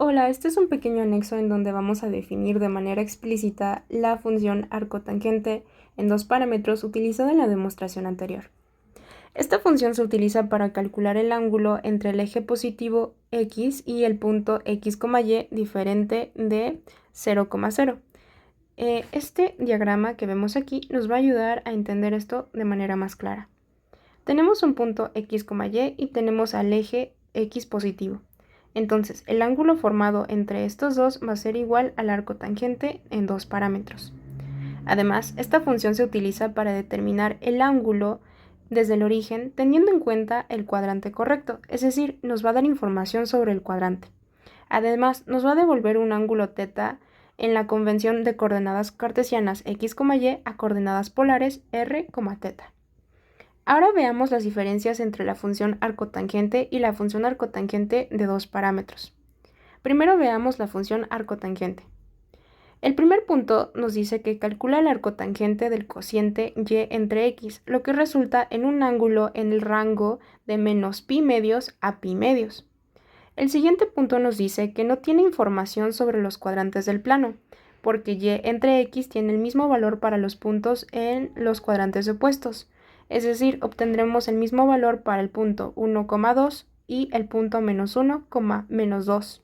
Hola, este es un pequeño anexo en donde vamos a definir de manera explícita la función arcotangente en dos parámetros utilizada en la demostración anterior. Esta función se utiliza para calcular el ángulo entre el eje positivo x y el punto x, y diferente de 0,0. Este diagrama que vemos aquí nos va a ayudar a entender esto de manera más clara. Tenemos un punto x, y tenemos al eje x positivo. Entonces, el ángulo formado entre estos dos va a ser igual al arco tangente en dos parámetros. Además, esta función se utiliza para determinar el ángulo desde el origen teniendo en cuenta el cuadrante correcto, es decir, nos va a dar información sobre el cuadrante. Además, nos va a devolver un ángulo θ en la convención de coordenadas cartesianas x, y a coordenadas polares r, θ. Ahora veamos las diferencias entre la función arcotangente y la función arcotangente de dos parámetros. Primero veamos la función arcotangente. El primer punto nos dice que calcula el arcotangente del cociente y entre x, lo que resulta en un ángulo en el rango de menos pi medios a pi medios. El siguiente punto nos dice que no tiene información sobre los cuadrantes del plano, porque y entre x tiene el mismo valor para los puntos en los cuadrantes opuestos. Es decir, obtendremos el mismo valor para el punto 1,2 y el punto menos 1, menos 2.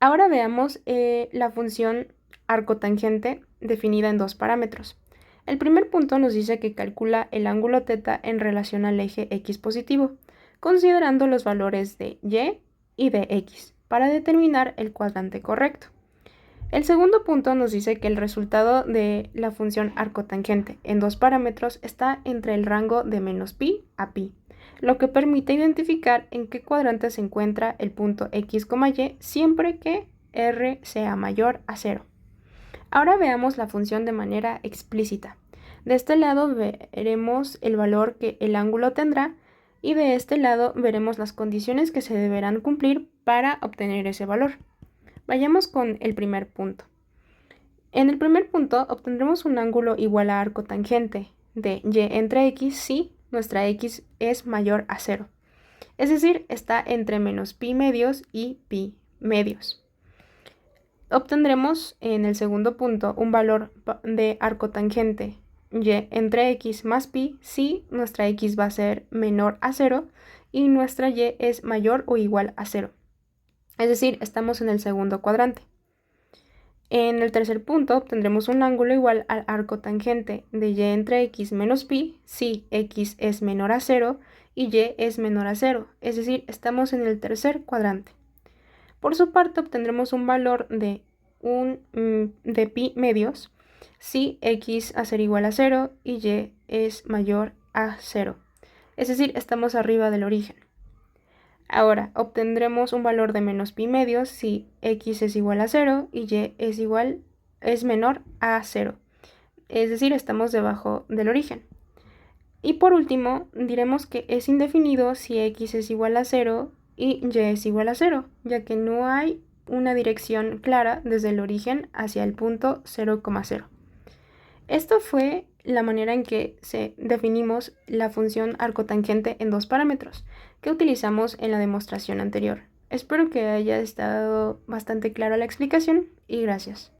Ahora veamos la función arcotangente definida en dos parámetros. El primer punto nos dice que calcula el ángulo θ en relación al eje x positivo, considerando los valores de y de x, para determinar el cuadrante correcto. El segundo punto nos dice que el resultado de la función arcotangente en dos parámetros está entre el rango de menos pi a pi, lo que permite identificar en qué cuadrante se encuentra el punto x, y siempre que r sea mayor a 0. Ahora veamos la función de manera explícita. De este lado veremos el valor que el ángulo tendrá y de este lado veremos las condiciones que se deberán cumplir para obtener ese valor. Vayamos con el primer punto. En el primer punto obtendremos un ángulo igual a arcotangente de y entre x si nuestra x es mayor a 0. Es decir, está entre menos pi medios y pi medios. Obtendremos en el segundo punto un valor de arcotangente y entre x más pi si nuestra x va a ser menor a 0 y nuestra y es mayor o igual a 0. Es decir, estamos en el segundo cuadrante. En el tercer punto obtendremos un ángulo igual al arcotangente de y entre x menos pi si x es menor a 0 y y es menor a 0. Es decir, estamos en el tercer cuadrante. Por su parte obtendremos un valor de pi medios si x a ser igual a 0 y y es mayor a 0. Es decir, estamos arriba del origen. Ahora obtendremos un valor de menos pi medios si x es igual a 0 y y es menor a 0. Es decir, estamos debajo del origen. Y por último, diremos que es indefinido si x es igual a 0 y y es igual a 0, ya que no hay una dirección clara desde el origen hacia el punto 0,0. Esto fue la manera en que definimos la función arcotangente en dos parámetros que utilizamos en la demostración anterior. Espero que haya estado bastante clara la explicación y gracias.